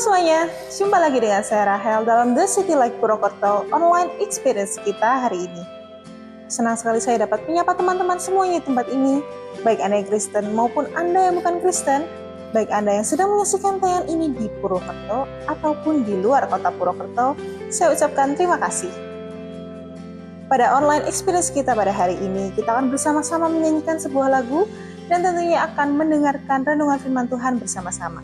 semuanya, jumpa lagi dengan saya Rahel dalam The City Like Purwokerto online experience kita hari ini. Senang sekali saya dapat menyapa teman-teman semuanya di tempat ini, baik Anda yang Kristen maupun Anda yang bukan Kristen, baik Anda yang sedang menyaksikan tayangan ini di Purwokerto ataupun di luar kota Purwokerto, saya ucapkan terima kasih. Pada online experience kita pada hari ini, kita akan bersama-sama menyanyikan sebuah lagu dan tentunya akan mendengarkan renungan firman Tuhan bersama-sama.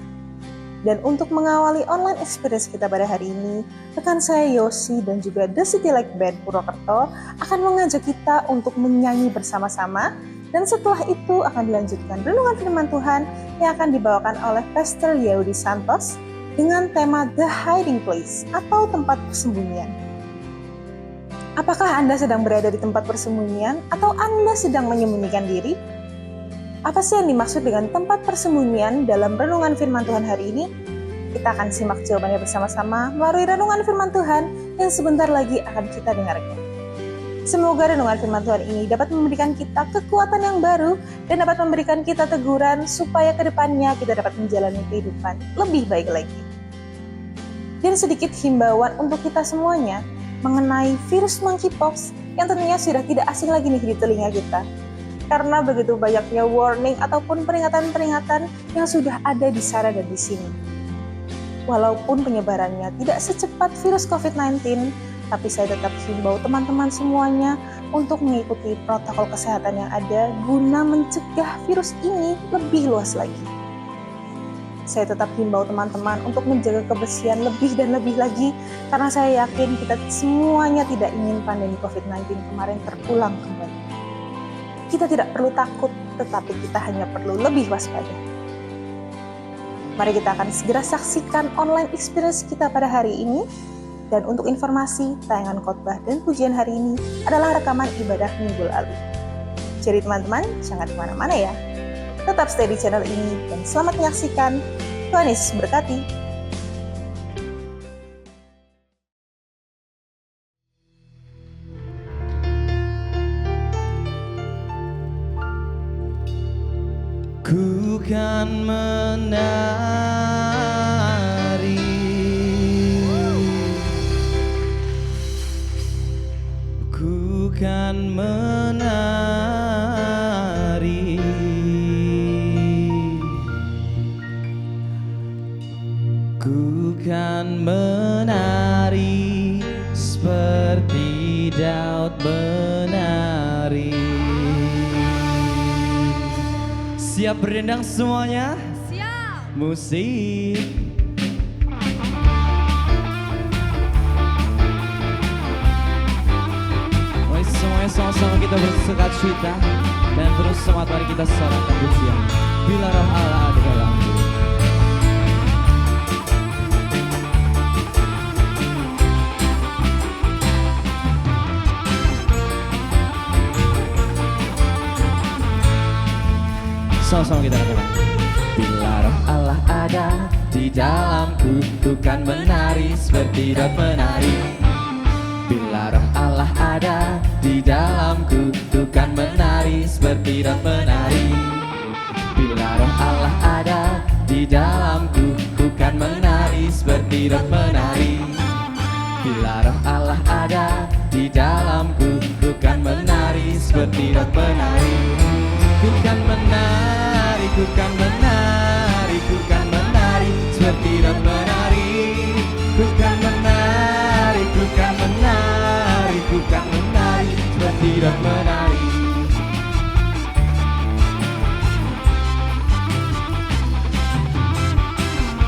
Dan untuk mengawali online experience kita pada hari ini, rekan saya Yosi dan juga The City Like Band Purwokerto akan mengajak kita untuk menyanyi bersama-sama. Dan setelah itu akan dilanjutkan renungan firman Tuhan yang akan dibawakan oleh Pastor Yehudi Santos dengan tema The Hiding Place atau tempat persembunyian. Apakah Anda sedang berada di tempat persembunyian atau Anda sedang menyembunyikan diri? Apa sih yang dimaksud dengan tempat persembunyian dalam renungan firman Tuhan hari ini? Kita akan simak jawabannya bersama-sama melalui renungan firman Tuhan yang sebentar lagi akan kita dengarkan. Semoga renungan firman Tuhan ini dapat memberikan kita kekuatan yang baru dan dapat memberikan kita teguran supaya ke depannya kita dapat menjalani kehidupan lebih baik lagi. Dan sedikit himbauan untuk kita semuanya mengenai virus monkeypox yang tentunya sudah tidak asing lagi nih di telinga kita. Karena begitu banyaknya warning ataupun peringatan-peringatan yang sudah ada di sana dan di sini. Walaupun penyebarannya tidak secepat virus COVID-19, tapi saya tetap himbau teman-teman semuanya untuk mengikuti protokol kesehatan yang ada guna mencegah virus ini lebih luas lagi. Saya tetap himbau teman-teman untuk menjaga kebersihan lebih dan lebih lagi, karena saya yakin kita semuanya tidak ingin pandemi COVID-19 kemarin terulang kembali. Kita tidak perlu takut, tetapi kita hanya perlu lebih waspada. Mari kita akan segera saksikan online experience kita pada hari ini. Dan untuk informasi, tayangan khotbah dan pujian hari ini adalah rekaman ibadah minggu lalu. Jadi teman-teman, jangan kemana-mana ya. Tetap stay di channel ini dan selamat menyaksikan. Tuhan Yesus berkati. Ku kan menari, ku kan menari, ku kan menari seperti Daud menari. Siap berdendang semuanya? Siap. Musik. Mari semuanya sama-sama kita bersuka cita dan terus semangat, mari kita sorakan pujian. Bila roh Allah ada dalam diri. Sama-sama kita katakan. Bila roh Allah ada di dalamku, ku kan menari seperti Daud menari. Bila roh Allah ada di dalamku, ku kan menari seperti Daud menari. Bila roh Allah ada di dalamku, ku kan menari seperti Daud menari. Bila roh Allah ada di dalamku, ku kan menari seperti Daud menari. Ku kan menari, ku kan menari, ku kan menari seperti Daud menari. Ku kan menari, ku kan menari, ku kan menari seperti Daud menari.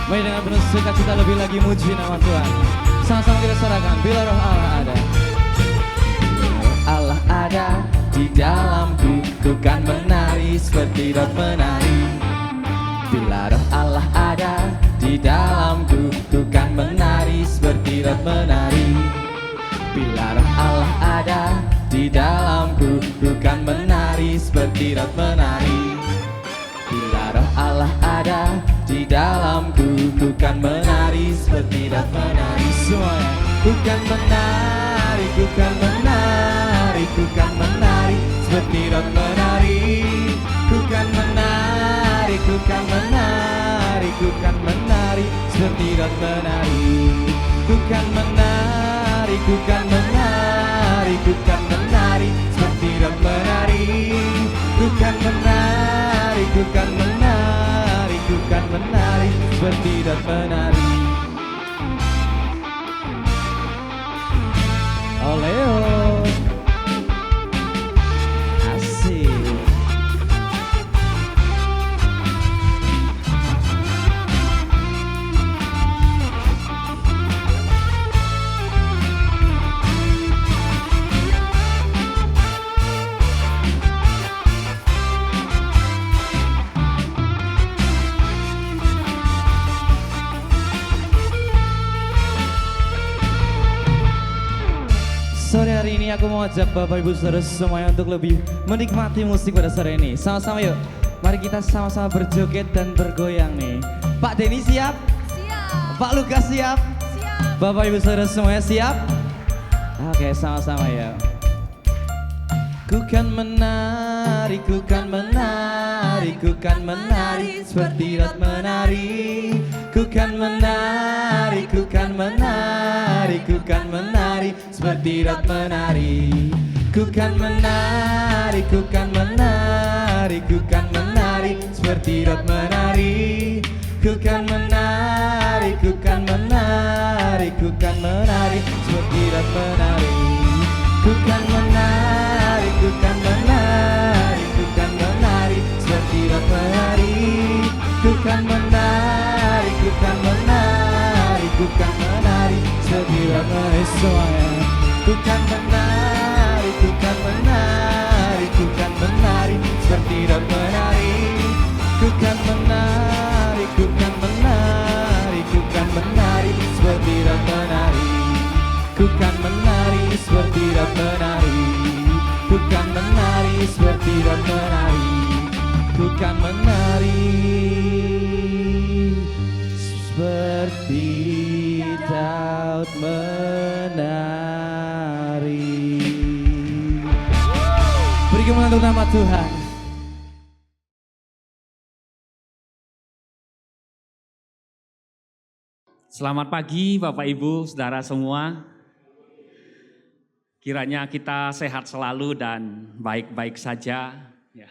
Mari dengan penuh sukacita lebih lagi muji nama Tuhan. Sama-sama kita sorakan. Bila roh Allah ada, bila roh Allah ada di dalamku, ku kan menari seperti Daud menari. Bila roh Allah ada di dalamku, ku kan menari seperti Daud menari. Bila roh Allah ada di dalamku, ku kan menari seperti Daud menari. Bila roh Allah ada di dalamku, ku kan menari seperti Daud menari. Semuanya, ku kan menari, ku kan menari, ku kan menari seperti Daud menari. Ku kan menari, ku kan menari, ku kan menari seperti Daud dan menari. Ku kan menari, ku kan menari, ku kan menari seperti dan menari. Ku kan menari, ku kan menari, ku kan menari seperti dan menari. Oleo, asik. Sore hari ini aku mau ajak Bapak Ibu Saudara semuanya untuk lebih menikmati musik pada sore ini. Sama-sama yuk, mari kita sama-sama berjoget dan bergoyang nih. Pak Denny siap? Siap. Pak Lukas siap? Siap. Bapak Ibu Saudara semuanya siap? Oke, sama-sama ya. Ku kan menari, ku kan menari, ku kan menari seperti dan menari. Ku kan menari, ku kan menari, ku kan menari seperti dan menari. Ku kan menari, ku kan menari, ku kan menari seperti dan menari. Ku kan menari, ku kan menari, ku kan menari seperti dan menari. Ku kan menari, ku kan menari, ku kan menari seperti dan menari. Ku kan menari, ku kan menari, ku kan menari seperti dan menari semuanya. Ku kan menari, ku kan menari, ku kan menari seperti dan menari. Ku kan menari, ku kan menari, ku kan menari seperti dan menari. Ku kan menari seperti dan menari. Ku kan menari seperti dan menari. Ku kan menari seperti Daud menari. Beri kemuliaan untuk nama Tuhan. Selamat pagi Bapak Ibu, Saudara semua. Kiranya kita sehat selalu dan baik-baik saja. Ya.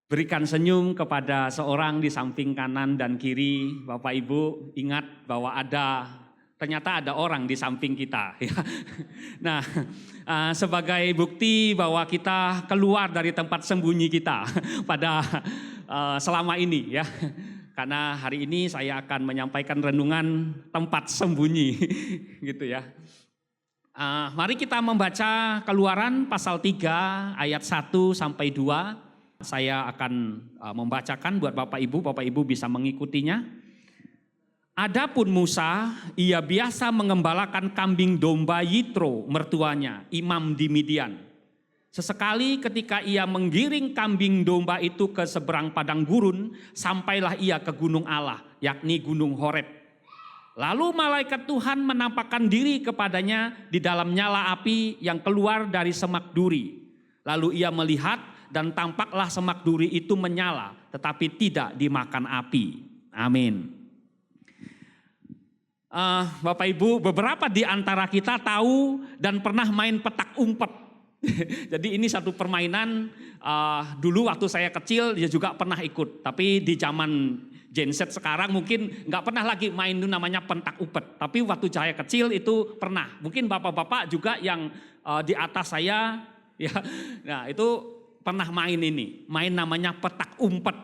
Berikan senyum kepada seorang di samping kanan dan kiri. Bapak Ibu ingat bahwa ternyata ada orang di samping kita. Ya. Nah, sebagai bukti bahwa kita keluar dari tempat sembunyi kita pada selama ini ya. Karena hari ini saya akan menyampaikan renungan tempat sembunyi gitu ya. Mari kita membaca Keluaran pasal 3 ayat 1 sampai 2. Saya akan membacakan buat Bapak Ibu bisa mengikutinya. Adapun Musa, ia biasa mengembalakan kambing domba Yitro mertuanya, imam di Midian. Sesekali ketika ia menggiring kambing domba itu ke seberang padang gurun, sampailah ia ke gunung Allah, yakni gunung Horeb. Lalu malaikat Tuhan menampakkan diri kepadanya di dalam nyala api yang keluar dari semak duri. Lalu ia melihat dan tampaklah semak duri itu menyala, tetapi tidak dimakan api. Amin. Bapak Ibu, beberapa di antara kita tahu dan pernah main petak umpet. Jadi ini satu permainan dulu waktu saya kecil dia juga pernah ikut. Tapi di zaman Gen Z sekarang mungkin nggak pernah lagi main itu namanya petak umpet. Tapi waktu saya kecil itu pernah. Mungkin bapak-bapak juga yang di atas saya, ya, nah itu pernah main ini. Main namanya petak umpet.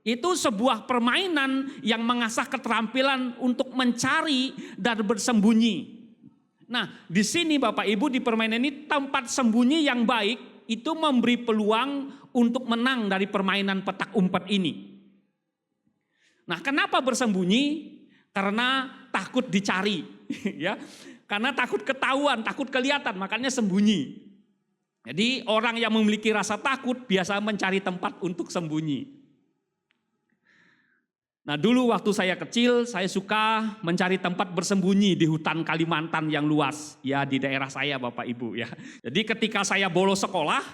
Itu sebuah permainan yang mengasah keterampilan untuk mencari dan bersembunyi. Nah, di sini Bapak Ibu di permainan ini tempat sembunyi yang baik itu memberi peluang untuk menang dari permainan petak umpet ini. Nah, kenapa bersembunyi? Karena takut dicari, ya. Karena takut ketahuan, takut kelihatan, makanya sembunyi. Jadi orang yang memiliki rasa takut biasa mencari tempat untuk sembunyi. Nah dulu waktu saya kecil saya suka mencari tempat bersembunyi di hutan Kalimantan yang luas. Ya di daerah saya Bapak Ibu ya. Jadi ketika saya bolos sekolah,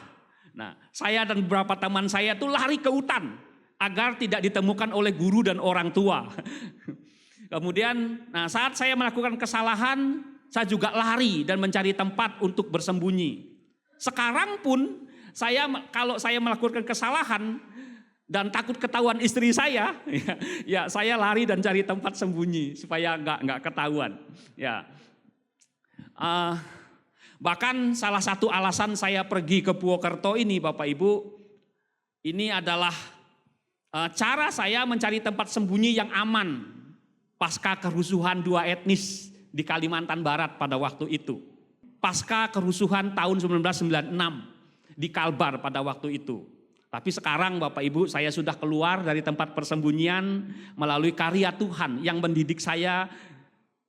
nah saya dan beberapa teman saya tuh lari ke hutan. agar tidak ditemukan oleh guru dan orang tua. Kemudian, saat saya melakukan kesalahan, saya juga lari dan mencari tempat untuk bersembunyi. Sekarang pun kalau saya melakukan kesalahan dan takut ketahuan istri saya, ya saya lari dan cari tempat sembunyi supaya nggak ketahuan. Ya, bahkan salah satu alasan saya pergi ke Purwokerto ini, Bapak Ibu, ini adalah cara saya mencari tempat sembunyi yang aman pasca kerusuhan 2 etnis di Kalimantan Barat pada waktu itu. Pasca kerusuhan tahun 1996 di Kalbar pada waktu itu. Tapi sekarang Bapak Ibu, saya sudah keluar dari tempat persembunyian melalui karya Tuhan yang mendidik saya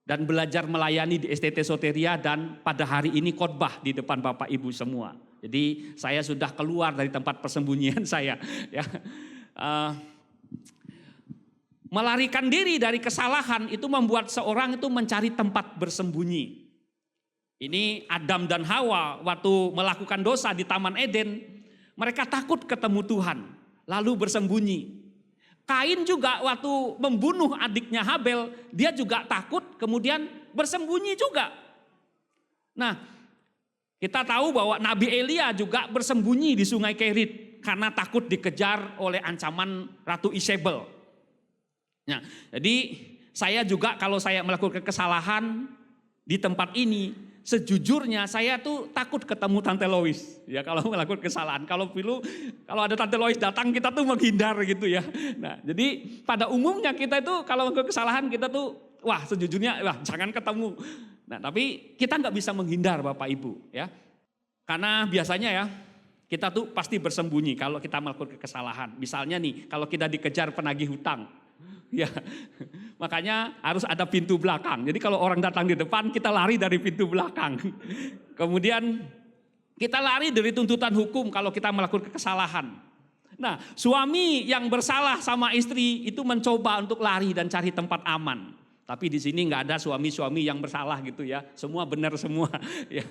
dan belajar melayani di STT Soteria, dan pada hari ini khotbah di depan Bapak Ibu semua. Jadi saya sudah keluar dari tempat persembunyian saya. Ya. Melarikan diri dari kesalahan itu membuat seorang itu mencari tempat bersembunyi. Ini Adam dan Hawa waktu melakukan dosa di Taman Eden, mereka takut ketemu Tuhan, lalu bersembunyi. Kain juga waktu membunuh adiknya Habel, dia juga takut, kemudian bersembunyi juga. Nah, kita tahu bahwa Nabi Elia juga bersembunyi di Sungai Kerit karena takut dikejar oleh ancaman Ratu Isabel. Nah, jadi saya juga kalau saya melakukan kesalahan di tempat ini, sejujurnya saya tuh takut ketemu Tante Lois. Ya, kalau melakukan kesalahan, kalau ada Tante Lois datang kita tuh menghindar gitu ya. Nah, jadi pada umumnya kita itu kalau melakukan kesalahan kita tuh sejujurnya jangan ketemu. Nah, tapi kita nggak bisa menghindar Bapak Ibu ya. Karena biasanya ya kita tuh pasti bersembunyi kalau kita melakukan kesalahan. Misalnya nih, kalau kita dikejar penagih hutang. Ya, makanya harus ada pintu belakang. Jadi kalau orang datang di depan, kita lari dari pintu belakang. Kemudian kita lari dari tuntutan hukum kalau kita melakukan kesalahan. Nah, suami yang bersalah sama istri itu mencoba untuk lari dan cari tempat aman. Tapi di sini nggak ada suami-suami yang bersalah gitu ya. Semua benar semua. Ya.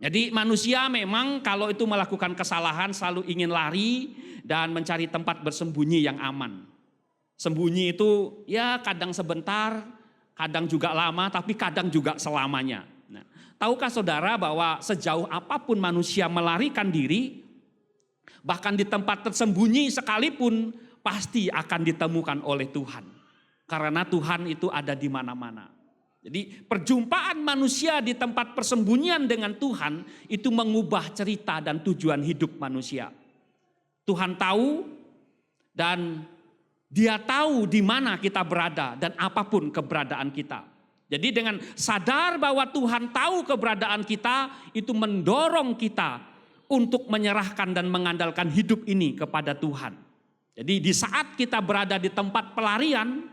Jadi manusia memang kalau itu melakukan kesalahan selalu ingin lari dan mencari tempat bersembunyi yang aman. Sembunyi itu ya kadang sebentar, kadang juga lama, tapi kadang juga selamanya. Nah, tahukah saudara bahwa sejauh apapun manusia melarikan diri, bahkan di tempat tersembunyi sekalipun pasti akan ditemukan oleh Tuhan. Karena Tuhan itu ada di mana-mana. Jadi perjumpaan manusia di tempat persembunyian dengan Tuhan itu mengubah cerita dan tujuan hidup manusia. Tuhan tahu dan Dia tahu di mana kita berada dan apapun keberadaan kita. Jadi dengan sadar bahwa Tuhan tahu keberadaan kita, itu mendorong kita untuk menyerahkan dan mengandalkan hidup ini kepada Tuhan. Jadi di saat kita berada di tempat pelarian,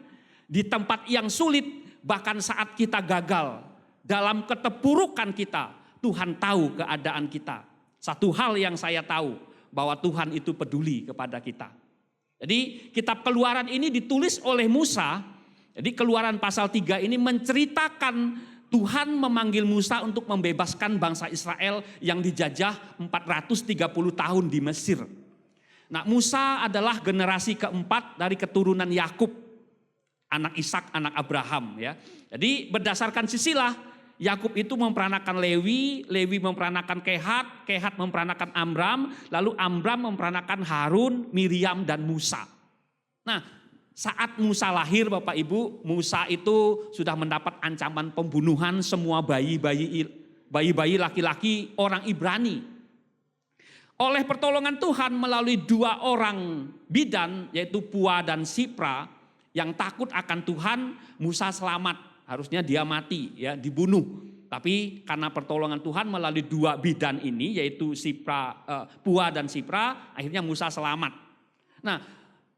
di tempat yang sulit, bahkan saat kita gagal, dalam keterpurukan kita, Tuhan tahu keadaan kita. Satu hal yang saya tahu, bahwa Tuhan itu peduli kepada kita. Jadi kitab Keluaran ini ditulis oleh Musa. Jadi Keluaran pasal 3 ini menceritakan Tuhan memanggil Musa untuk membebaskan bangsa Israel yang dijajah 430 tahun di Mesir. Nah, Musa adalah generasi keempat dari keturunan Yakub, anak Ishak, anak Abraham ya. Jadi berdasarkan silsilah, Yakub itu memperanakan Lewi, Lewi memperanakan Kehat, Kehat memperanakan Amram, lalu Amram memperanakan Harun, Miriam dan Musa. Nah, saat Musa lahir Bapak Ibu, Musa itu sudah mendapat ancaman pembunuhan semua bayi-bayi laki-laki orang Ibrani. Oleh pertolongan Tuhan melalui 2 orang bidan, yaitu Pua dan Sipra, yang takut akan Tuhan, Musa selamat. Harusnya dia mati ya, dibunuh. Tapi karena pertolongan Tuhan melalui 2 bidan ini, yaitu Pua dan Sipra, akhirnya Musa selamat. Nah,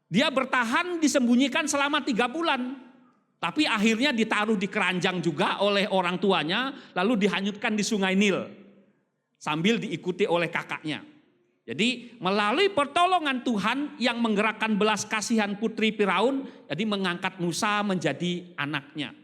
dia bertahan disembunyikan selama 3 bulan. Tapi akhirnya ditaruh di keranjang juga oleh orang tuanya, lalu dihanyutkan di Sungai Nil sambil diikuti oleh kakaknya. Jadi melalui pertolongan Tuhan yang menggerakkan belas kasihan putri Firaun, jadi mengangkat Musa menjadi anaknya.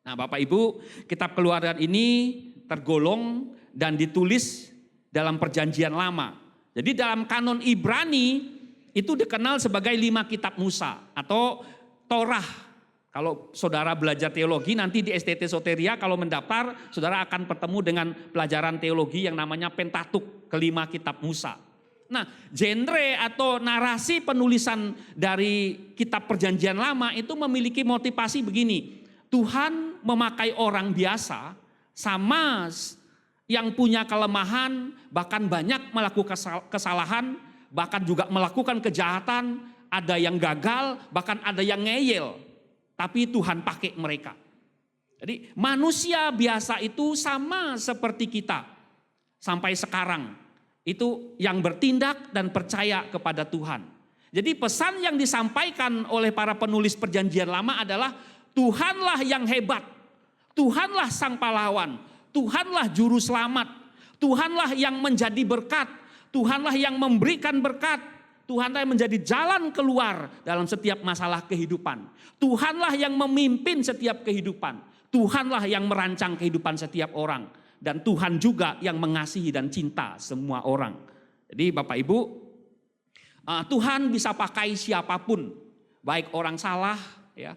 Nah, Bapak Ibu, kitab Keluaran ini tergolong dan ditulis dalam Perjanjian Lama. Jadi dalam kanon Ibrani itu dikenal sebagai 5 kitab Musa atau Torah. Kalau saudara belajar teologi nanti di STT Soteria kalau mendaftar, saudara akan bertemu dengan pelajaran teologi yang namanya Pentatuk, ke-5 kitab Musa. Nah, genre atau narasi penulisan dari kitab Perjanjian Lama itu memiliki motivasi begini. Tuhan memakai orang biasa sama yang punya kelemahan, bahkan banyak melakukan kesalahan, bahkan juga melakukan kejahatan, ada yang gagal, bahkan ada yang ngeyel. Tapi Tuhan pakai mereka. Jadi manusia biasa itu sama seperti kita sampai sekarang. Itu yang bertindak dan percaya kepada Tuhan. Jadi pesan yang disampaikan oleh para penulis Perjanjian Lama adalah Tuhanlah yang hebat, Tuhanlah sang pahlawan, Tuhanlah juru selamat, Tuhanlah yang menjadi berkat, Tuhanlah yang memberikan berkat, Tuhanlah yang menjadi jalan keluar dalam setiap masalah kehidupan. Tuhanlah yang memimpin setiap kehidupan, Tuhanlah yang merancang kehidupan setiap orang. Dan Tuhan juga yang mengasihi dan cinta semua orang. Jadi Bapak Ibu, Tuhan bisa pakai siapapun, baik orang salah, ya,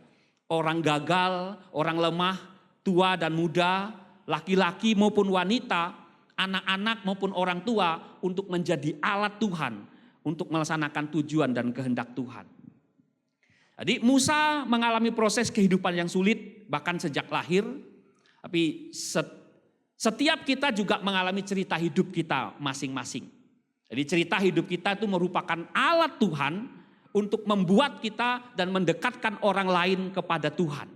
orang gagal, orang lemah, tua dan muda, laki-laki maupun wanita, anak-anak maupun orang tua untuk menjadi alat Tuhan untuk melaksanakan tujuan dan kehendak Tuhan. Jadi Musa mengalami proses kehidupan yang sulit bahkan sejak lahir, tapi setiap kita juga mengalami cerita hidup kita masing-masing. Jadi cerita hidup kita itu merupakan alat Tuhan untuk membuat kita dan mendekatkan orang lain kepada Tuhan.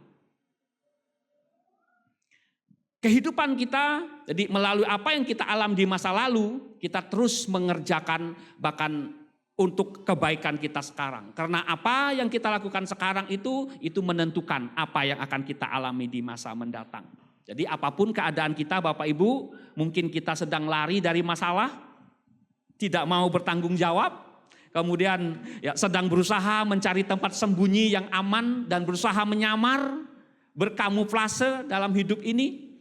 Kehidupan kita, jadi melalui apa yang kita alami di masa lalu, kita terus mengerjakan bahkan untuk kebaikan kita sekarang. Karena apa yang kita lakukan sekarang itu menentukan apa yang akan kita alami di masa mendatang. Jadi apapun keadaan kita Bapak Ibu, mungkin kita sedang lari dari masalah, tidak mau bertanggung jawab, kemudian ya sedang berusaha mencari tempat sembunyi yang aman dan berusaha menyamar, berkamuflase dalam hidup ini.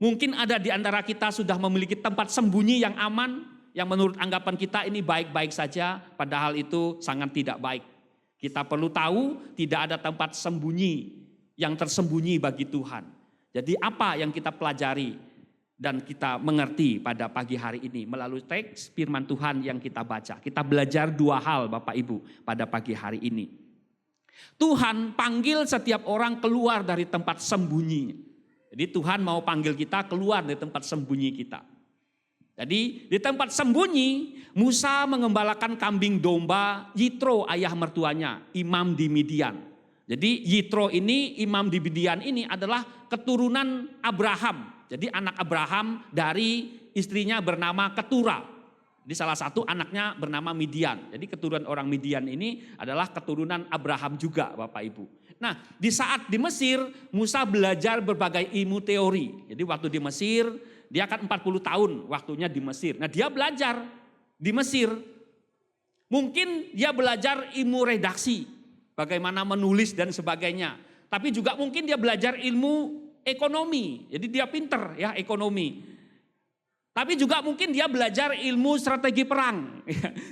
Mungkin ada di antara kita sudah memiliki tempat sembunyi yang aman, yang menurut anggapan kita ini baik-baik saja, padahal itu sangat tidak baik. Kita perlu tahu tidak ada tempat sembunyi yang tersembunyi bagi Tuhan. Jadi apa yang kita pelajari dan kita mengerti pada pagi hari ini melalui teks firman Tuhan yang kita baca. Kita belajar 2 hal Bapak Ibu pada pagi hari ini. Tuhan panggil setiap orang keluar dari tempat sembunyi. Jadi Tuhan mau panggil kita keluar dari tempat sembunyi kita. Jadi di tempat sembunyi Musa mengembalakan kambing domba Yitro ayah mertuanya, imam di Midian. Jadi Yitro ini, imam di Midian ini adalah keturunan Abraham. Jadi anak Abraham dari istrinya bernama Ketura. Jadi salah satu anaknya bernama Midian. Jadi keturunan orang Midian ini adalah keturunan Abraham juga Bapak Ibu. Nah di saat di Mesir Musa belajar berbagai ilmu teori. Jadi waktu di Mesir dia kan 40 tahun waktunya di Mesir. Nah dia belajar di Mesir. Mungkin dia belajar ilmu redaksi. Bagaimana menulis dan sebagainya. Tapi juga mungkin dia belajar ilmu ekonomi. Jadi dia pinter ya ekonomi. Tapi juga mungkin dia belajar ilmu strategi perang.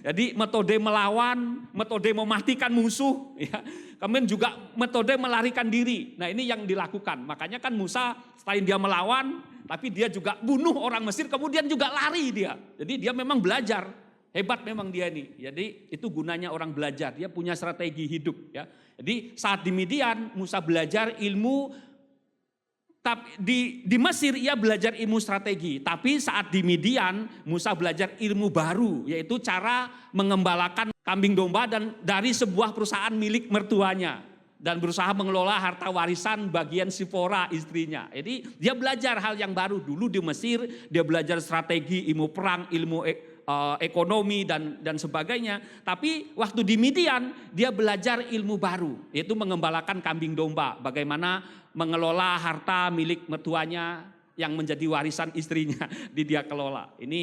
Jadi metode melawan, metode mematikan musuh. Kemudian juga metode melarikan diri. Nah ini yang dilakukan. Makanya kan Musa selain dia melawan, tapi dia juga bunuh orang Mesir, kemudian juga lari dia. Jadi dia memang belajar. Hebat memang dia ini. Jadi itu gunanya orang belajar. Dia punya strategi hidup. Ya. Jadi saat di Midian Musa belajar ilmu. Di Mesir ia belajar ilmu strategi. Tapi saat di Midian Musa belajar ilmu baru. Yaitu cara mengembalakan kambing domba dan dari sebuah perusahaan milik mertuanya. Dan berusaha mengelola harta warisan bagian Sifora istrinya. Jadi dia belajar hal yang baru. Dulu di Mesir dia belajar strategi, ilmu perang, ilmu ekonomi dan sebagainya. Tapi waktu di Midian dia belajar ilmu baru, yaitu mengembalakan kambing domba, bagaimana mengelola harta milik mertuanya yang menjadi warisan istrinya di dia kelola. Ini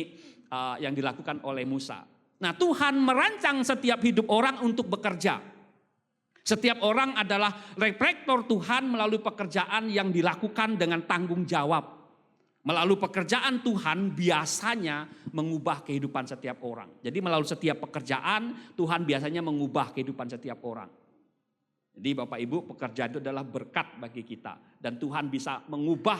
yang dilakukan oleh Musa. Nah Tuhan merancang setiap hidup orang untuk bekerja. Setiap orang adalah reflektor Tuhan melalui pekerjaan yang dilakukan dengan tanggung jawab. Melalui pekerjaan Tuhan biasanya mengubah kehidupan setiap orang. Jadi melalui setiap pekerjaan Tuhan biasanya mengubah kehidupan setiap orang. Jadi Bapak Ibu, pekerjaan itu adalah berkat bagi kita. Dan Tuhan bisa mengubah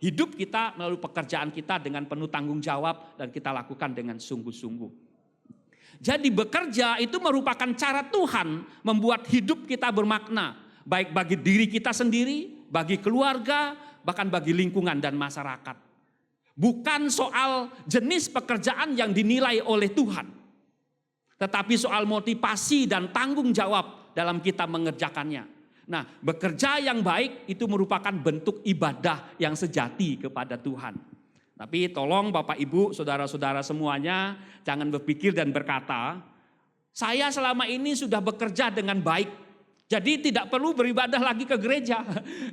hidup kita melalui pekerjaan kita dengan penuh tanggung jawab dan kita lakukan dengan sungguh-sungguh. Jadi bekerja itu merupakan cara Tuhan membuat hidup kita bermakna. Baik bagi diri kita sendiri, bagi keluarga, bahkan bagi lingkungan dan masyarakat. Bukan soal jenis pekerjaan yang dinilai oleh Tuhan, tetapi soal motivasi dan tanggung jawab dalam kita mengerjakannya. Nah, bekerja yang baik itu merupakan bentuk ibadah yang sejati kepada Tuhan. Tapi tolong Bapak Ibu, saudara-saudara semuanya, jangan berpikir dan berkata, saya selama ini sudah bekerja dengan baik, jadi tidak perlu beribadah lagi ke gereja.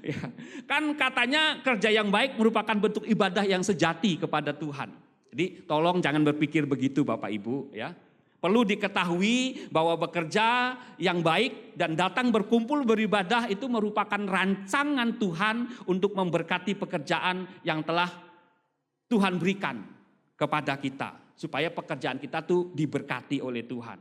Ya, kan katanya kerja yang baik merupakan bentuk ibadah yang sejati kepada Tuhan. Jadi tolong jangan berpikir begitu Bapak Ibu ya. Perlu diketahui bahwa bekerja yang baik dan datang berkumpul beribadah itu merupakan rancangan Tuhan untuk memberkati pekerjaan yang telah Tuhan berikan kepada kita. Supaya pekerjaan kita tuh diberkati oleh Tuhan.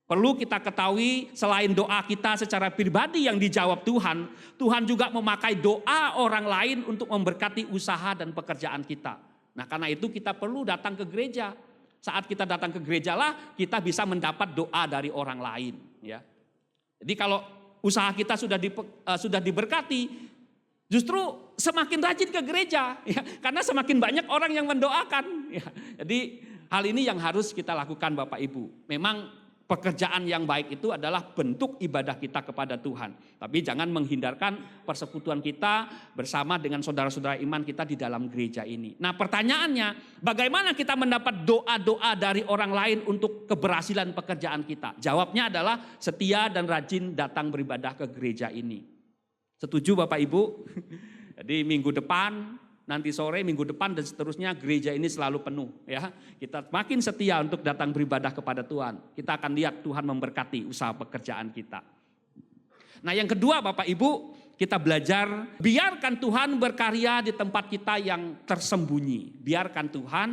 Perlu kita ketahui selain doa kita secara pribadi yang dijawab Tuhan, Tuhan juga memakai doa orang lain untuk memberkati usaha dan pekerjaan kita. Nah karena itu kita perlu datang ke gereja. Saat kita datang ke gereja lah kita bisa mendapat doa dari orang lain. Ya. Jadi kalau usaha kita sudah diberkati, justru semakin rajin ke gereja. Ya. Karena semakin banyak orang yang mendoakan. Ya. Jadi hal ini yang harus kita lakukan Bapak Ibu. Memang pekerjaan yang baik itu adalah bentuk ibadah kita kepada Tuhan. Tapi jangan menghindarkan persekutuan kita bersama dengan saudara-saudara iman kita di dalam gereja ini. Nah pertanyaannya, bagaimana kita mendapat doa-doa dari orang lain untuk keberhasilan pekerjaan kita? Jawabnya adalah setia dan rajin datang beribadah ke gereja ini. Setuju Bapak Ibu? Jadi minggu depan, nanti sore, minggu depan dan seterusnya gereja ini selalu penuh ya. Kita makin setia untuk datang beribadah kepada Tuhan. Kita akan lihat Tuhan memberkati usaha pekerjaan kita. Nah yang kedua Bapak Ibu, kita belajar biarkan Tuhan berkarya di tempat kita yang tersembunyi. Biarkan Tuhan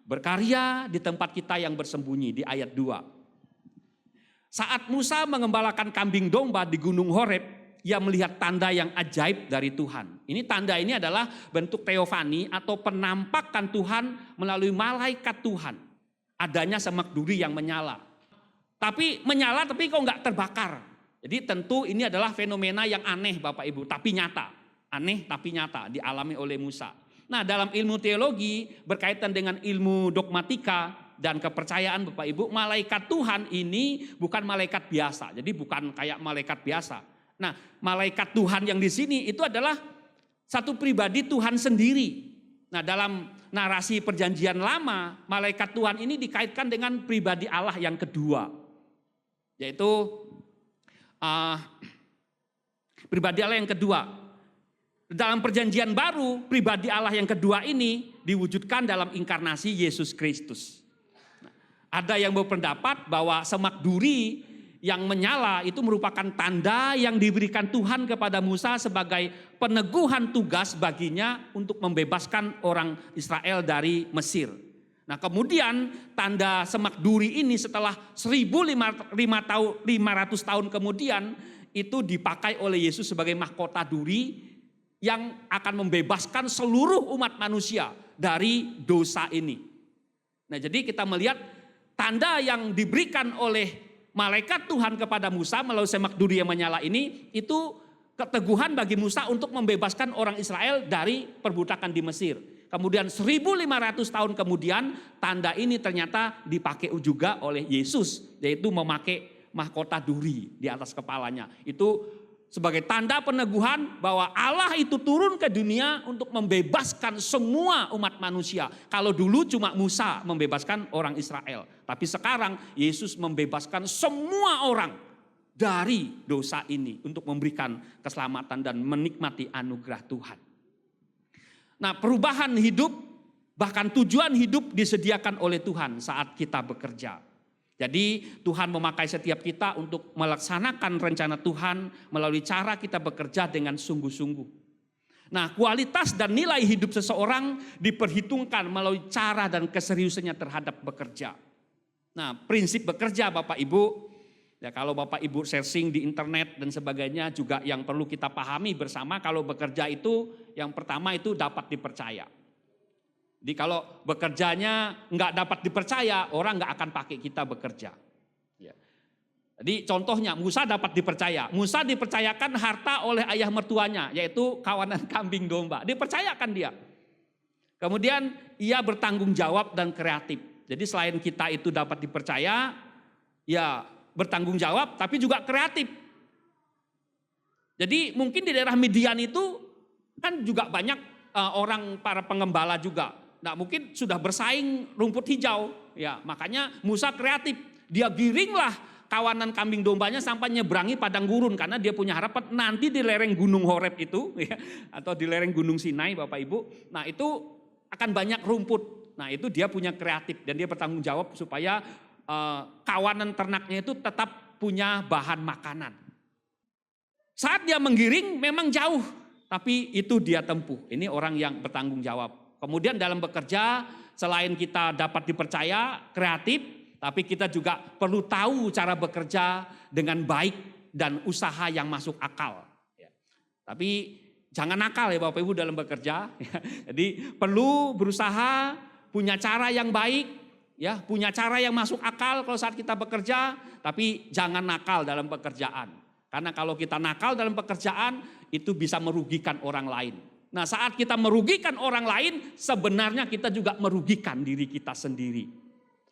berkarya di tempat kita yang bersembunyi di ayat 2. Saat Musa mengembalakan kambing domba di Gunung Horeb, ia melihat tanda yang ajaib dari Tuhan. Ini tanda ini adalah bentuk teofani atau penampakan Tuhan melalui malaikat Tuhan. Adanya semak duri yang menyala. Tapi menyala tapi kok nggak terbakar. Jadi tentu ini adalah fenomena yang aneh Bapak Ibu, tapi nyata. Aneh tapi nyata dialami oleh Musa. Nah dalam ilmu teologi berkaitan dengan ilmu dogmatika dan kepercayaan Bapak Ibu, malaikat Tuhan ini bukan malaikat biasa. Jadi bukan kayak malaikat biasa. Nah, malaikat Tuhan yang di sini itu adalah satu pribadi Tuhan sendiri. Nah, dalam narasi perjanjian lama, malaikat Tuhan ini dikaitkan dengan pribadi Allah yang kedua. Yaitu pribadi Allah yang kedua. Dalam perjanjian baru, pribadi Allah yang kedua ini diwujudkan dalam inkarnasi Yesus Kristus. Nah, ada yang berpendapat bahwa semak duri yang menyala itu merupakan tanda yang diberikan Tuhan kepada Musa sebagai peneguhan tugas baginya untuk membebaskan orang Israel dari Mesir. Nah kemudian tanda semak duri ini setelah 1.500 tahun kemudian itu dipakai oleh Yesus sebagai mahkota duri yang akan membebaskan seluruh umat manusia dari dosa ini. Nah jadi kita melihat tanda yang diberikan oleh malaikat Tuhan kepada Musa melalui semak duri yang menyala ini itu keteguhan bagi Musa untuk membebaskan orang Israel dari perbudakan di Mesir. Kemudian 1.500 tahun kemudian tanda ini ternyata dipakai juga oleh Yesus, yaitu memakai mahkota duri di atas kepalanya. Itu sebagai tanda peneguhan bahwa Allah itu turun ke dunia untuk membebaskan semua umat manusia. Kalau dulu cuma Musa membebaskan orang Israel, tapi sekarang Yesus membebaskan semua orang dari dosa ini untuk memberikan keselamatan dan menikmati anugerah Tuhan. Nah, perubahan hidup bahkan tujuan hidup disediakan oleh Tuhan saat kita bekerja. Jadi Tuhan memakai setiap kita untuk melaksanakan rencana Tuhan melalui cara kita bekerja dengan sungguh-sungguh. Nah, kualitas dan nilai hidup seseorang diperhitungkan melalui cara dan keseriusannya terhadap bekerja. Nah, prinsip bekerja Bapak Ibu, ya kalau Bapak Ibu searching di internet dan sebagainya juga yang perlu kita pahami bersama, kalau bekerja itu yang pertama itu dapat dipercaya. Jadi kalau bekerjanya nggak dapat dipercaya, orang nggak akan pakai kita bekerja. Ya. Jadi contohnya Musa dapat dipercaya. Musa dipercayakan harta oleh ayah mertuanya, yaitu kawanan kambing domba. Dipercayakan dia. Kemudian ia bertanggung jawab dan kreatif. Jadi selain kita itu dapat dipercaya, ya bertanggung jawab tapi juga kreatif. Jadi mungkin di daerah Midian itu kan juga banyak orang para pengembala juga. Nah mungkin sudah bersaing rumput hijau. Ya makanya Musa kreatif. Dia giringlah kawanan kambing dombanya sampai nyeberangi padang gurun karena dia punya harapan nanti di lereng Gunung Horeb itu ya, atau di lereng Gunung Sinai Bapak Ibu. Nah itu akan banyak rumput. Nah itu dia punya kreatif dan dia bertanggung jawab supaya kawanan ternaknya itu tetap punya bahan makanan. Saat dia menggiring memang jauh, tapi itu dia tempuh. Ini orang yang bertanggung jawab. Kemudian dalam bekerja selain kita dapat dipercaya kreatif, tapi kita juga perlu tahu cara bekerja dengan baik dan usaha yang masuk akal. Tapi jangan nakal ya Bapak Ibu dalam bekerja. Jadi perlu berusaha punya cara yang baik, ya punya cara yang masuk akal kalau saat kita bekerja. Tapi jangan nakal dalam pekerjaan. Karena kalau kita nakal dalam pekerjaan itu bisa merugikan orang lain. Nah saat kita merugikan orang lain sebenarnya kita juga merugikan diri kita sendiri.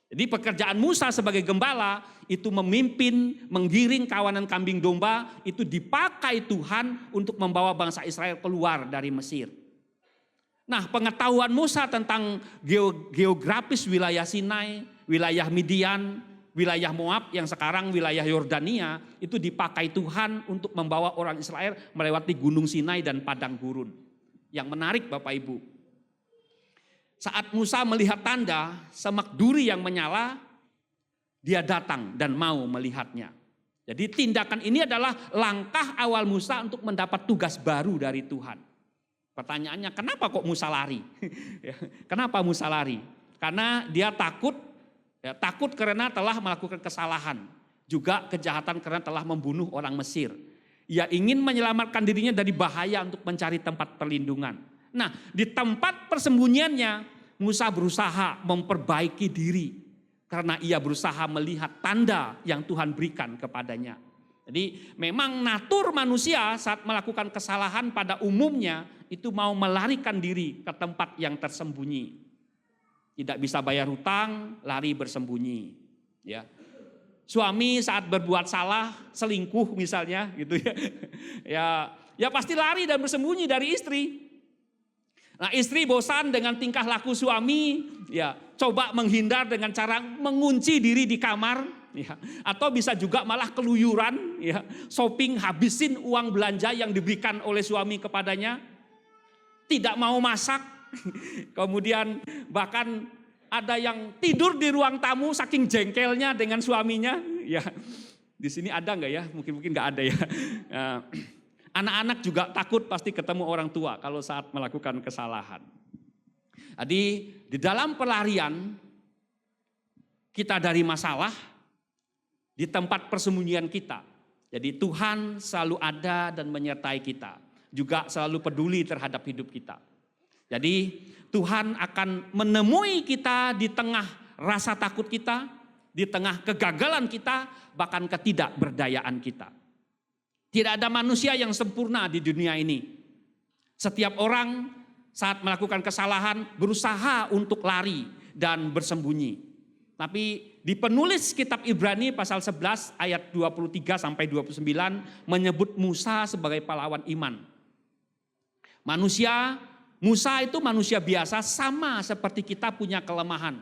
Jadi pekerjaan Musa sebagai gembala itu memimpin, menggiring kawanan kambing domba itu dipakai Tuhan untuk membawa bangsa Israel keluar dari Mesir. Nah pengetahuan Musa tentang geografis wilayah Sinai, wilayah Midian, wilayah Moab yang sekarang wilayah Yordania itu dipakai Tuhan untuk membawa orang Israel melewati gunung Sinai dan padang gurun. Yang menarik Bapak Ibu. Saat Musa melihat tanda semak duri yang menyala, dia datang dan mau melihatnya. Jadi tindakan ini adalah langkah awal Musa untuk mendapat tugas baru dari Tuhan. Pertanyaannya kenapa kok Musa lari? Kenapa Musa lari? Karena dia takut, ya, takut karena telah melakukan kesalahan. Juga kejahatan karena telah membunuh orang Mesir. Ia ingin menyelamatkan dirinya dari bahaya untuk mencari tempat perlindungan. Nah, di tempat persembunyiannya Musa berusaha memperbaiki diri karena ia berusaha melihat tanda yang Tuhan berikan kepadanya. Jadi memang natur manusia saat melakukan kesalahan pada umumnya itu mau melarikan diri ke tempat yang tersembunyi. Tidak bisa bayar hutang, lari bersembunyi. Ya. Suami saat berbuat salah, selingkuh misalnya gitu ya. Ya pasti lari dan bersembunyi dari istri. Nah istri bosan dengan tingkah laku suami, ya coba menghindar dengan cara mengunci diri di kamar, ya, atau bisa juga malah keluyuran, ya, shopping habisin uang belanja yang diberikan oleh suami kepadanya, tidak mau masak, kemudian bahkan ada yang tidur di ruang tamu saking jengkelnya dengan suaminya, ya di sini ada nggak ya? Mungkin nggak ada ya. Anak-anak juga takut pasti ketemu orang tua kalau saat melakukan kesalahan. Jadi di dalam pelarian kita dari masalah di tempat persembunyian kita. Jadi Tuhan selalu ada dan menyertai kita. Juga selalu peduli terhadap hidup kita. Jadi Tuhan akan menemui kita di tengah rasa takut kita, di tengah kegagalan kita, bahkan ketidakberdayaan kita. Tidak ada manusia yang sempurna di dunia ini. Setiap orang saat melakukan kesalahan berusaha untuk lari dan bersembunyi. Tapi di penulis kitab Ibrani pasal 11 ayat 23 sampai 29 menyebut Musa sebagai pahlawan iman. Musa itu manusia biasa sama seperti kita punya kelemahan.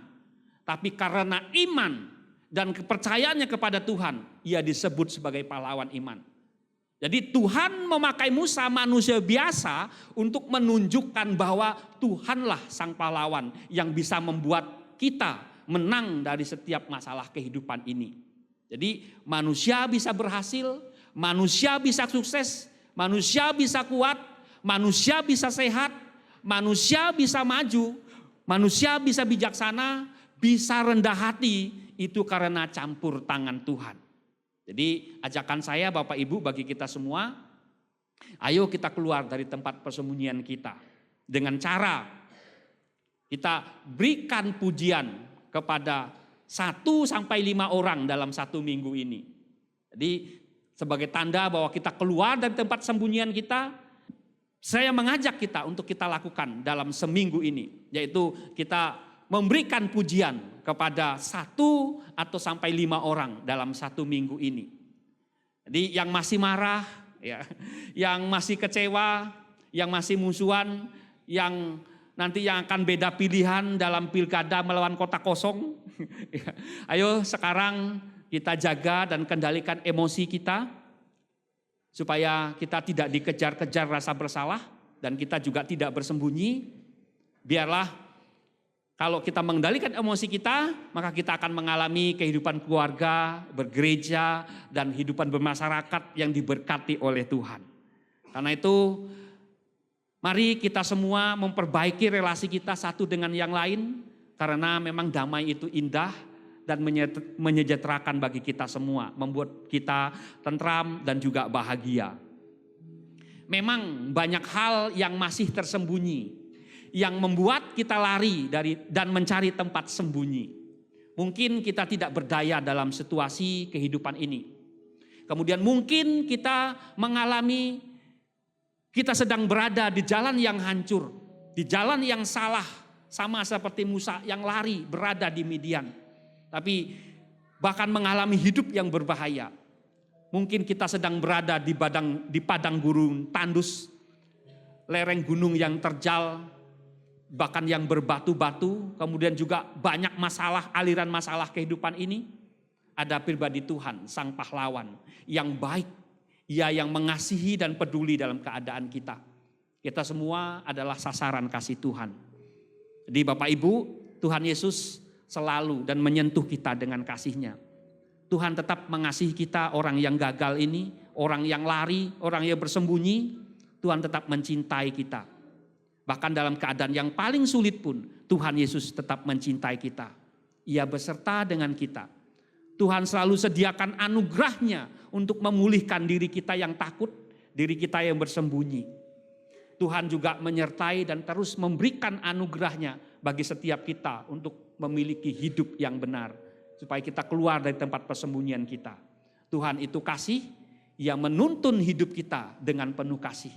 Tapi karena iman dan kepercayaannya kepada Tuhan, ia disebut sebagai pahlawan iman. Jadi Tuhan memakai Musa manusia biasa untuk menunjukkan bahwa Tuhanlah sang pahlawan yang bisa membuat kita menang dari setiap masalah kehidupan ini. Jadi manusia bisa berhasil, manusia bisa sukses, manusia bisa kuat, manusia bisa sehat, manusia bisa maju, manusia bisa bijaksana, bisa rendah hati, itu karena campur tangan Tuhan. Jadi ajakan saya Bapak Ibu bagi kita semua, ayo kita keluar dari tempat persembunyian kita. Dengan cara kita berikan pujian kepada 1-5 orang dalam 1 minggu ini. Jadi sebagai tanda bahwa kita keluar dari tempat sembunyian kita, saya mengajak kita untuk kita lakukan dalam seminggu ini. Yaitu kita memberikan pujian kepada 1-5 orang dalam 1 minggu ini. Jadi yang masih marah, ya, yang masih kecewa, yang masih musuhan, yang nanti yang akan beda pilihan dalam pilkada melawan kota kosong. Ayo sekarang kita jaga dan kendalikan emosi kita, supaya kita tidak dikejar-kejar rasa bersalah dan kita juga tidak bersembunyi. Biarlah kalau kita mengendalikan emosi kita, maka kita akan mengalami kehidupan keluarga, bergereja, dan kehidupan bermasyarakat yang diberkati oleh Tuhan. Karena itu, mari kita semua memperbaiki relasi kita satu dengan yang lain, karena memang damai itu indah dan menyejahterakan bagi kita semua, membuat kita tentram dan juga bahagia. Memang banyak hal yang masih tersembunyi, yang membuat kita lari dari dan mencari tempat sembunyi. Mungkin kita tidak berdaya dalam situasi kehidupan ini. Kemudian mungkin kita mengalami, kita sedang berada di jalan yang hancur, di jalan yang salah, sama seperti Musa yang lari berada di Midian. Tapi bahkan mengalami hidup yang berbahaya. Mungkin kita sedang berada di padang gurun tandus, lereng gunung yang terjal, bahkan yang berbatu-batu, kemudian juga banyak masalah, aliran masalah kehidupan ini. Ada pribadi Tuhan, Sang Pahlawan, yang baik, Ia yang mengasihi dan peduli dalam keadaan kita. Kita semua adalah sasaran kasih Tuhan. Jadi Bapak Ibu, Tuhan Yesus selalu dan menyentuh kita dengan kasih-Nya. Tuhan tetap mengasihi kita, orang yang gagal ini, orang yang lari, orang yang bersembunyi, Tuhan tetap mencintai kita. Bahkan dalam keadaan yang paling sulit pun, Tuhan Yesus tetap mencintai kita. Ia beserta dengan kita. Tuhan selalu sediakan anugerah-Nya untuk memulihkan diri kita yang takut, diri kita yang bersembunyi. Tuhan juga menyertai dan terus memberikan anugerah-Nya bagi setiap kita untuk memiliki hidup yang benar, supaya kita keluar dari tempat persembunyian kita. Tuhan itu kasih, Ia menuntun hidup kita dengan penuh kasih.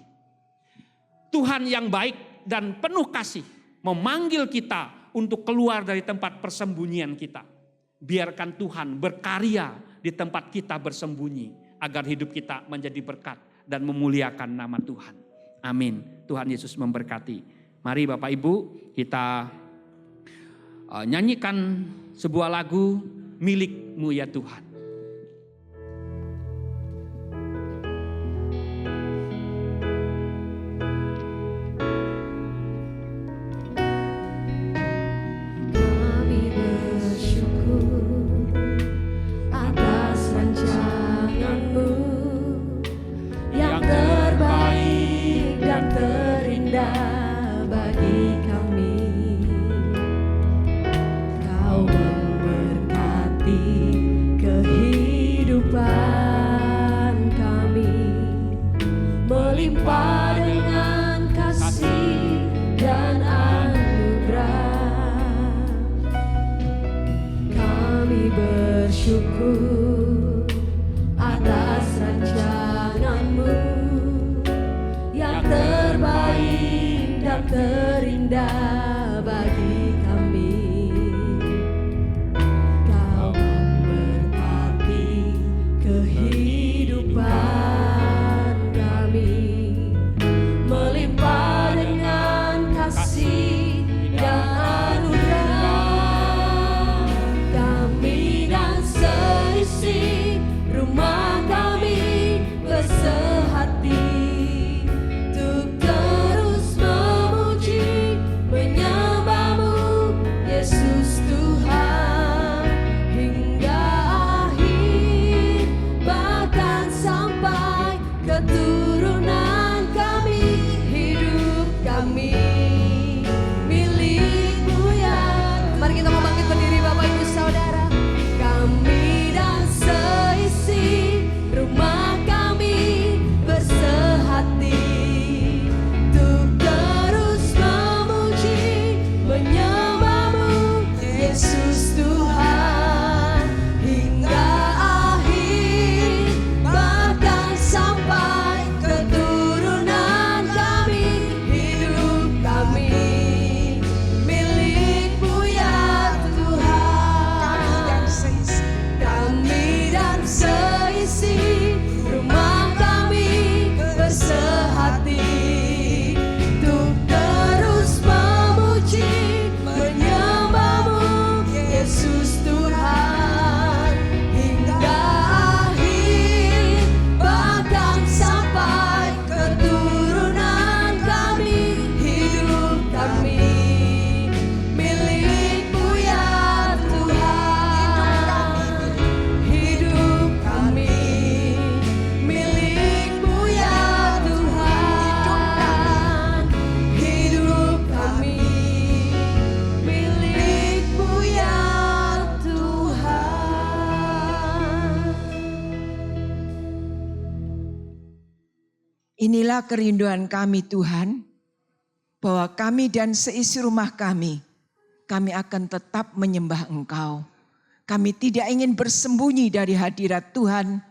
Tuhan yang baik dan penuh kasih memanggil kita untuk keluar dari tempat persembunyian kita. Biarkan Tuhan berkarya di tempat kita bersembunyi, agar hidup kita menjadi berkat dan memuliakan nama Tuhan. Amin. Tuhan Yesus memberkati. Mari Bapak Ibu kita nyanyikan sebuah lagu, Milik-Mu ya Tuhan. Terindah bagi kami, Kau memberkati kehidupan kami. Inilah kerinduan kami Tuhan, bahwa kami dan seisi rumah kami akan tetap menyembah Engkau. Kami tidak ingin bersembunyi dari hadirat Tuhan.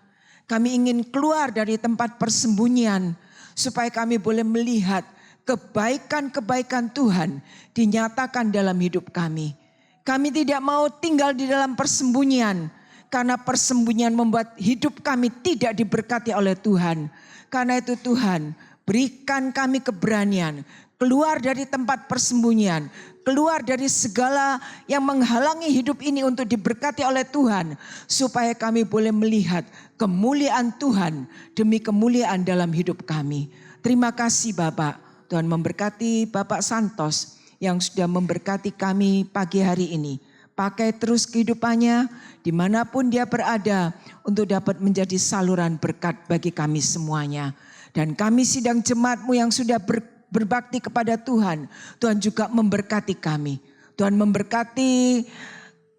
Kami ingin keluar dari tempat persembunyian supaya kami boleh melihat kebaikan-kebaikan Tuhan dinyatakan dalam hidup kami. Kami tidak mau tinggal di dalam persembunyian, karena persembunyian membuat hidup kami tidak diberkati oleh Tuhan. Karena itu Tuhan, berikan kami keberanian keluar dari tempat persembunyian, keluar dari segala yang menghalangi hidup ini untuk diberkati oleh Tuhan, supaya kami boleh melihat kemuliaan Tuhan demi kemuliaan dalam hidup kami. Terima kasih Bapak. Tuhan memberkati Bapak Santos yang sudah memberkati kami pagi hari ini. Pakai terus kehidupannya dimanapun dia berada untuk dapat menjadi saluran berkat bagi kami semuanya. Dan kami sidang jemaat-Mu yang sudah berbakti kepada Tuhan, Tuhan juga memberkati kami. Tuhan memberkati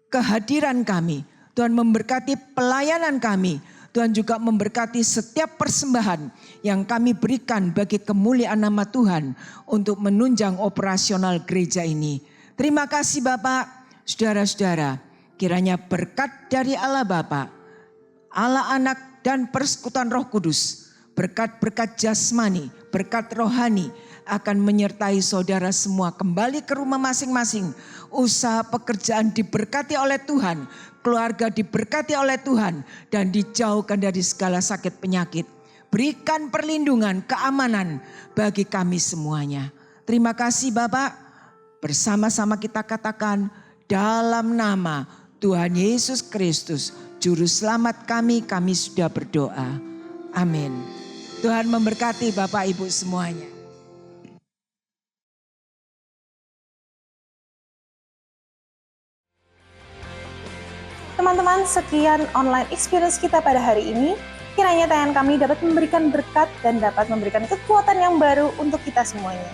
kehadiran kami. Tuhan memberkati pelayanan kami. Tuhan juga memberkati setiap persembahan yang kami berikan bagi kemuliaan nama Tuhan untuk menunjang operasional gereja ini. Terima kasih Bapak. Saudara-saudara, kiranya berkat dari Allah Bapa, Allah Anak dan persekutuan Roh Kudus, berkat-berkat jasmani, berkat rohani akan menyertai saudara semua kembali ke rumah masing-masing. Usaha pekerjaan diberkati oleh Tuhan, keluarga diberkati oleh Tuhan, dan dijauhkan dari segala sakit penyakit. Berikan perlindungan, keamanan bagi kami semuanya. Terima kasih Bapak, bersama-sama kita katakan, dalam nama Tuhan Yesus Kristus, Juru Selamat kami sudah berdoa. Amin. Tuhan memberkati Bapak Ibu semuanya. Teman-teman, sekian online experience kita pada hari ini. Kiranya tayangan kami dapat memberikan berkat dan dapat memberikan kekuatan yang baru untuk kita semuanya.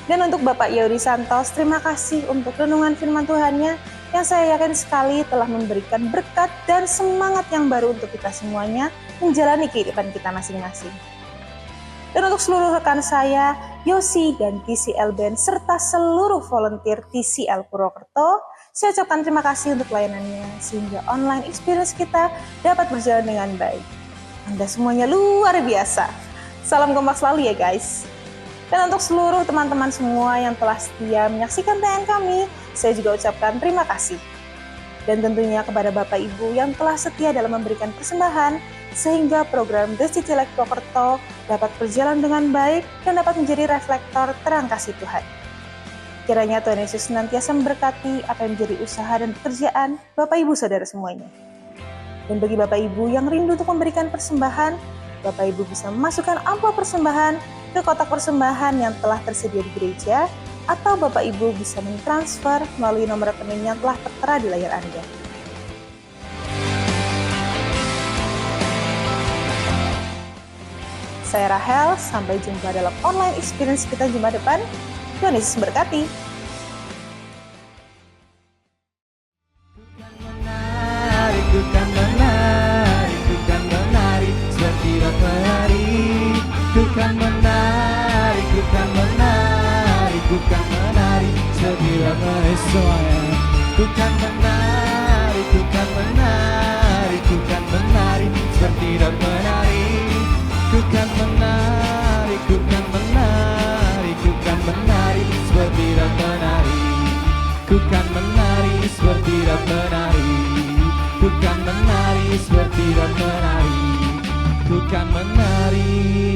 Dan untuk Bapak Yodi Santos, terima kasih untuk renungan firman Tuhannya yang saya yakin sekali telah memberikan berkat dan semangat yang baru untuk kita semuanya menjalani kehidupan kita masing-masing. Dan untuk seluruh rekan saya, Yosi dan TCL Band, serta seluruh volunteer TCL Purwokerto, saya ucapkan terima kasih untuk pelayanannya sehingga online experience kita dapat berjalan dengan baik. Anda semuanya luar biasa. Salam kompak selalu ya guys. Dan untuk seluruh teman-teman semua yang telah setia menyaksikan tayangan kami, saya juga ucapkan terima kasih. Dan tentunya kepada Bapak Ibu yang telah setia dalam memberikan persembahan, sehingga program The City Light Purwokerto dapat berjalan dengan baik dan dapat menjadi reflektor terang kasih Tuhan. Kiranya Tuhan Yesus senantiasa memberkati apa yang menjadi usaha dan pekerjaan Bapak Ibu Saudara semuanya. Dan bagi Bapak Ibu yang rindu untuk memberikan persembahan, Bapak Ibu bisa memasukkan amplop persembahan ke kotak persembahan yang telah tersedia di gereja, atau Bapak Ibu bisa mentransfer melalui nomor rekening yang telah tertera di layar Anda. Saya Rahel, sampai jumpa dalam online experience kita Jumat depan. Tuhan Yesus berkati. Bukan menari, bukan menari, seperti rot menari. Bukan menari, bukan menari, bukan menari, seperti rot menari semuanya. Bukan menari, bukan menari, bukan menari, seperti rot menari. Bukan menari, bukan menari, bukan menari, seperti rot menari. Bukan menari, seperti rot menari. Bukan menari seperti rot menari, bukan menari.